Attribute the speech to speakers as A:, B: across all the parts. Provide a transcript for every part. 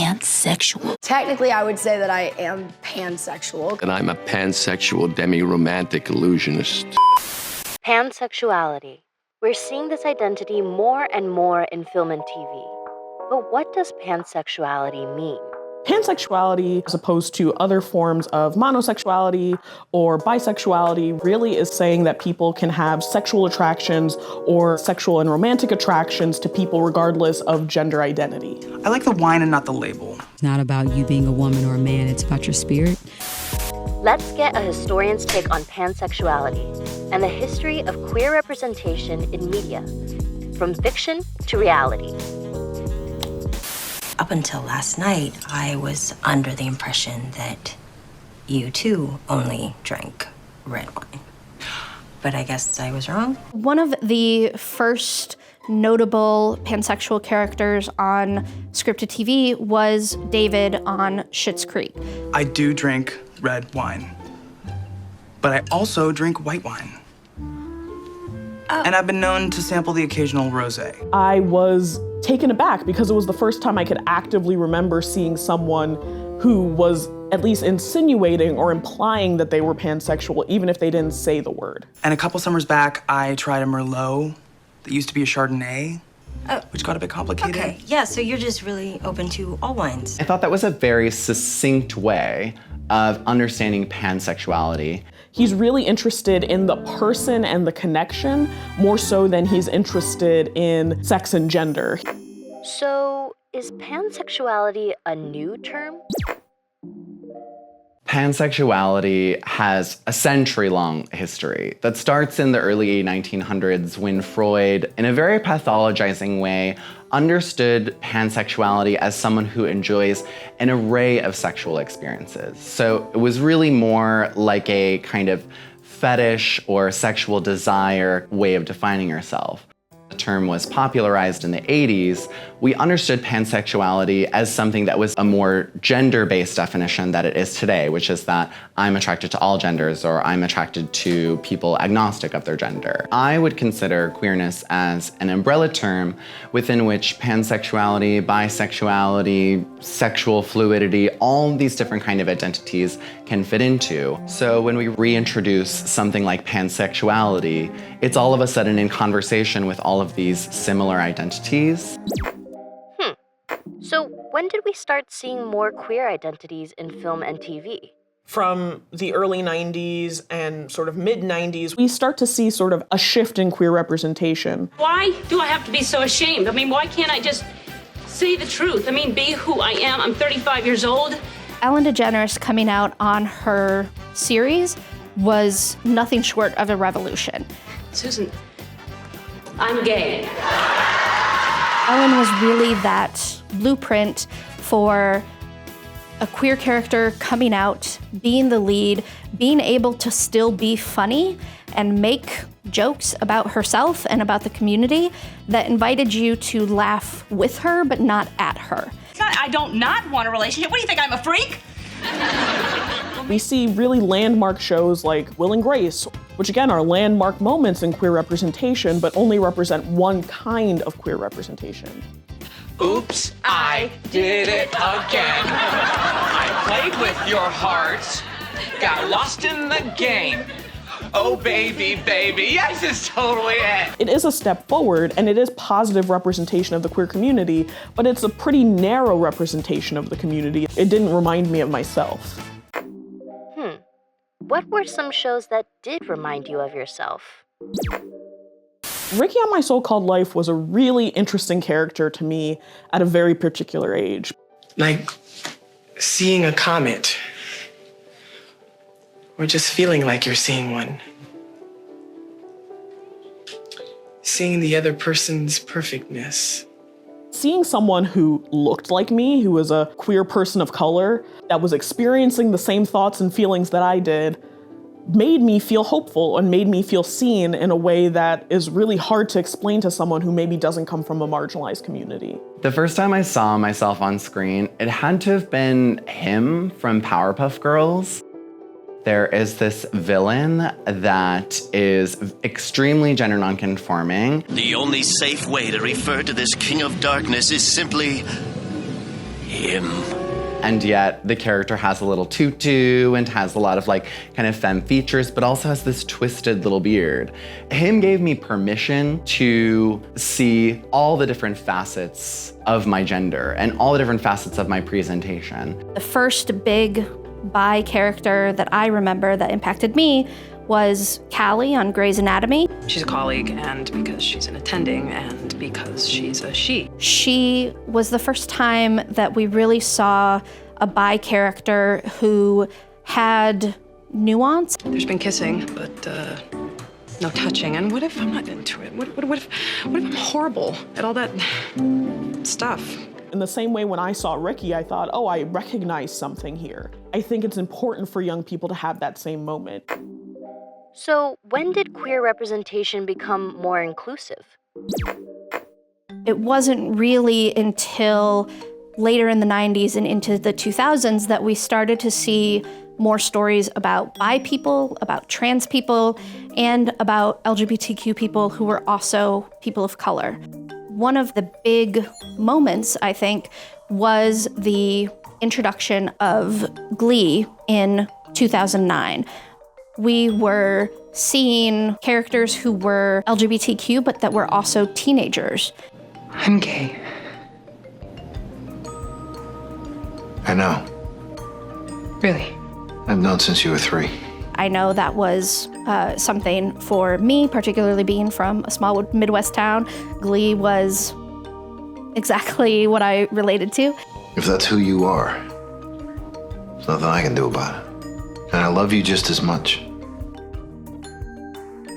A: pansexual.
B: Technically, I would say that I am pansexual.
C: And I'm a pansexual demi-romantic illusionist.
D: Pansexuality. We're seeing this identity more and more in film and TV. But what does pansexuality mean?
E: Pansexuality, as opposed to other forms of monosexuality or bisexuality, really is saying that people can have sexual attractions or sexual and romantic attractions to people regardless of gender identity.
F: I like the wine and not the label.
A: It's not about you being a woman or a man, it's about your spirit.
D: Let's get a historian's take on pansexuality and the history of queer representation in media, from fiction to reality.
G: Up until last night, I was under the impression that you too only drank red wine. But I guess I was wrong.
H: One of the first notable pansexual characters on scripted TV was David on Schitt's Creek.
F: I do drink red wine, but I also drink white wine. And I've been known to sample the occasional rosé.
E: I was taken aback because it was the first time I could actively remember seeing someone who was at least insinuating or implying that they were pansexual, even if they didn't say the word.
F: And a couple summers back, I tried a Merlot that used to be a Chardonnay, which got a bit complicated.
G: Okay, yeah, so you're just really open to all wines.
I: I thought that was a very succinct way of understanding pansexuality.
E: He's really interested in the person and the connection more so than he's interested in sex and gender.
D: So, is pansexuality a new term?
I: Pansexuality has a century-long history that starts in the early 1900s when Freud, in a very pathologizing way, understood pansexuality as someone who enjoys an array of sexual experiences. So it was really more like a kind of fetish or sexual desire way of defining yourself. The term was popularized in the 80s, we understood pansexuality as something that was a more gender-based definition that it is today, which is that I'm attracted to all genders or I'm attracted to people agnostic of their gender. I would consider queerness as an umbrella term within which pansexuality, bisexuality, sexual fluidity, all these different kind of identities can fit into. So when we reintroduce something like pansexuality, it's all of a sudden in conversation with all of these similar identities.
D: So when did we start seeing more queer identities in film and TV?
E: From the early 90s and sort of mid-90s, we start to see sort of a shift in queer representation.
J: Why do I have to be so ashamed? I mean, why can't I just say the truth? I mean, be who I am. I'm 35 years old.
H: Ellen DeGeneres coming out on her series was nothing short of a revolution.
J: Susan, I'm gay.
H: Ellen was really that blueprint for a queer character coming out, being the lead, being able to still be funny and make jokes about herself and about the community that invited you to laugh with her, but not at her.
J: I don't not want a relationship. What do you think, I'm a freak?
E: We see really landmark shows like Will and Grace, which again are landmark moments in queer representation, but only represent one kind of queer representation.
K: Oops, I did it again. I played with your heart, got lost in the game. Oh, baby, baby, yes, it's totally it.
E: It is a step forward, and it is positive representation of the queer community, but it's a pretty narrow representation of the community. It didn't remind me of myself.
D: What were some shows that did remind you of yourself?
E: Ricky on My So-Called Life was a really interesting character to me at a very particular age.
L: Like seeing a comet, or just feeling like you're seeing one. Seeing the other person's perfectness.
E: Seeing someone who looked like me, who was a queer person of color, that was experiencing the same thoughts and feelings that I did, made me feel hopeful and made me feel seen in a way that is really hard to explain to someone who maybe doesn't come from a marginalized community.
I: The first time I saw myself on screen, it had to have been him from Powerpuff Girls. There is this villain that is extremely gender nonconforming.
M: The only safe way to refer to this King of Darkness is simply
C: him.
I: And yet the character has a little tutu and has a lot of like kind of femme features, but also has this twisted little beard. Him gave me permission to see all the different facets of my gender and all the different facets of my presentation.
H: The first big bi character that I remember that impacted me was Cali on Grey's Anatomy.
M: She's a colleague, and because she's an attending, and because she's a she.
H: She was the first time that we really saw a bi character who had nuance.
M: There's been kissing, but no touching. And what if I'm not into it? What if I'm horrible at all that stuff?
E: In the same way, when I saw Ricky, I thought, oh, I recognize something here. I think it's important for young people to have that same moment.
D: So, when did queer representation become more inclusive?
H: It wasn't really until later in the 90s and into the 2000s that we started to see more stories about bi people, about trans people, and about LGBTQ people who were also people of color. One of the big moments, I think, was the introduction of Glee in 2009. We were seeing characters who were LGBTQ, but that were also teenagers.
L: I'm gay.
N: I know.
L: Really?
N: I've known since you were 3.
H: I know that was something for me, particularly being from a small Midwest town. Glee was exactly what I related to.
N: If that's who you are, there's nothing I can do about it. And I love you just as much.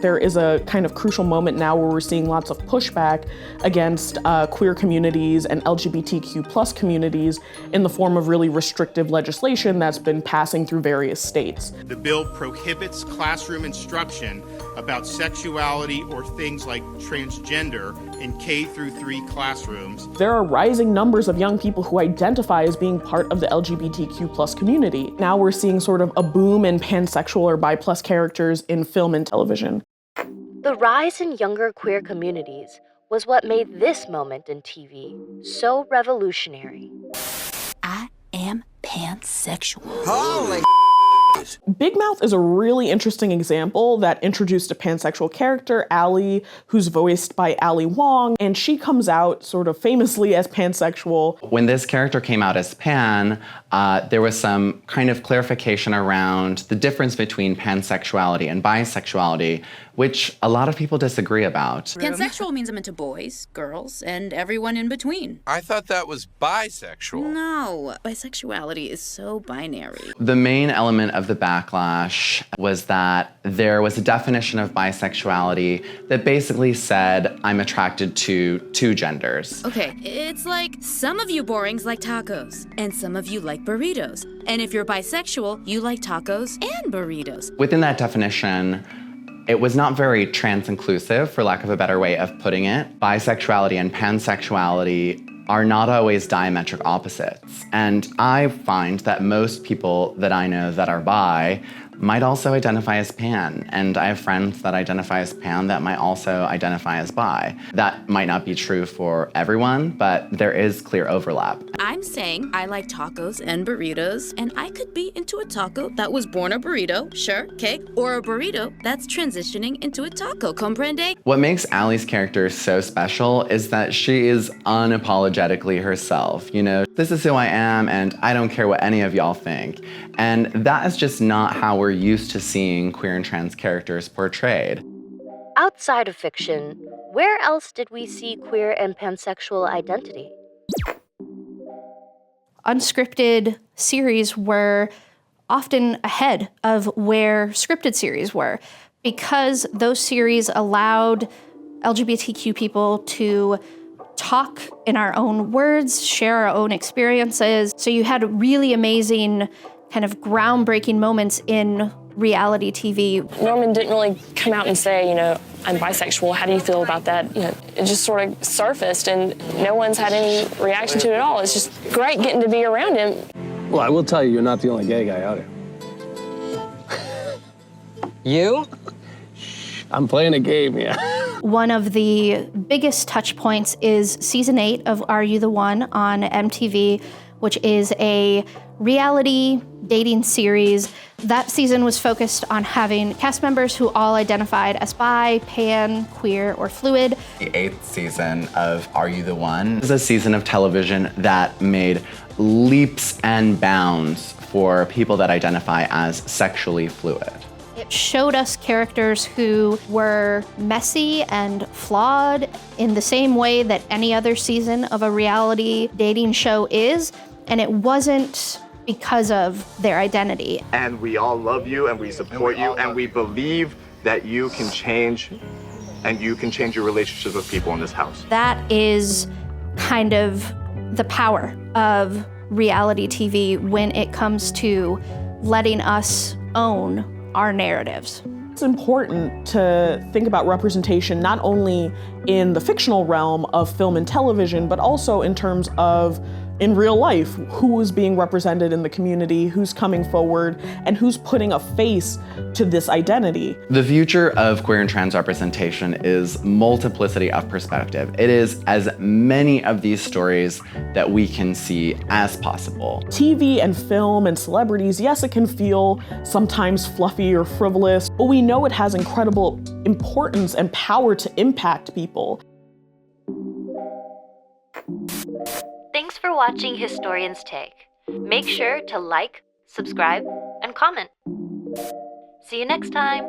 E: There is a kind of crucial moment now where we're seeing lots of pushback against queer communities and LGBTQ plus communities in the form of really restrictive legislation that's been passing through various states.
O: The bill prohibits classroom instruction about sexuality or things like transgender in K-3 classrooms.
E: There are rising numbers of young people who identify as being part of the LGBTQ plus community. Now we're seeing sort of a boom in pansexual or bi plus characters in film and television.
D: The rise in younger queer communities was what made this moment in TV so revolutionary.
A: I am pansexual.
N: Holy
E: Big Mouth is a really interesting example that introduced a pansexual character, Allie, who's voiced by Ali Wong, and she comes out sort of famously as pansexual.
I: When this character came out as pan, there was some kind of clarification around the difference between pansexuality and bisexuality, which a lot of people disagree about.
P: Pansexual means I'm into boys, girls, and everyone in between.
Q: I thought that was bisexual.
P: No, bisexuality is so binary.
I: The main element of the backlash was that there was a definition of bisexuality that basically said, I'm attracted to 2 genders.
P: Okay, it's like some of you borings like tacos, and some of you like burritos. And if you're bisexual, you like tacos and burritos.
I: Within that definition, it was not very trans-inclusive, for lack of a better way of putting it. Bisexuality and pansexuality are not always diametric opposites. And I find that most people that I know that are bi might also identify as pan. And I have friends that identify as pan that might also identify as bi. That might not be true for everyone, but there is clear overlap.
P: I'm saying I like tacos and burritos, and I could be into a taco that was born a burrito, sure, okay, or a burrito that's transitioning into a taco, comprende?
I: What makes Allie's character so special is that she is unapologetically herself. You know, this is who I am, and I don't care what any of y'all think. And that is just not how we're used to seeing queer and trans characters portrayed.
D: Outside of fiction, where else did we see queer and pansexual identity?
H: Unscripted series were often ahead of where scripted series were because those series allowed LGBTQ people to talk in our own words, share our own experiences. So you had really amazing kind of groundbreaking moments in reality TV.
R: Norman didn't really come out and say, you know, I'm bisexual, how do you feel about that? You know, it just sort of surfaced and no one's had any reaction to it at all. It's just great getting to be around him.
S: Well, I will tell you, you're not the only gay guy out here.
L: You?
S: I'm playing a game, yeah.
H: One of the biggest touch points is season 8 of Are You the One on MTV, which is a reality dating series. That season was focused on having cast members who all identified as bi, pan, queer, or fluid.
I: The 8th season of Are You the One is a season of television that made leaps and bounds for people that identify as sexually fluid.
H: It showed us characters who were messy and flawed in the same way that any other season of a reality dating show is, and it wasn't because of their identity.
T: And we all love you and we support you and we believe that you can change and you can change your relationships with people in this house.
H: That is kind of the power of reality TV when it comes to letting us own our narratives.
E: It's important to think about representation not only in the fictional realm of film and television, but also in terms of in real life, who is being represented in the community, who's coming forward, and who's putting a face to this identity.
I: The future of queer and trans representation is multiplicity of perspective. It is as many of these stories that we can see as possible.
E: TV and film and celebrities, yes, it can feel sometimes fluffy or frivolous, but we know it has incredible importance and power to impact people.
D: Thanks for watching Historian's Take. Make sure to like, subscribe, and comment. See you next time.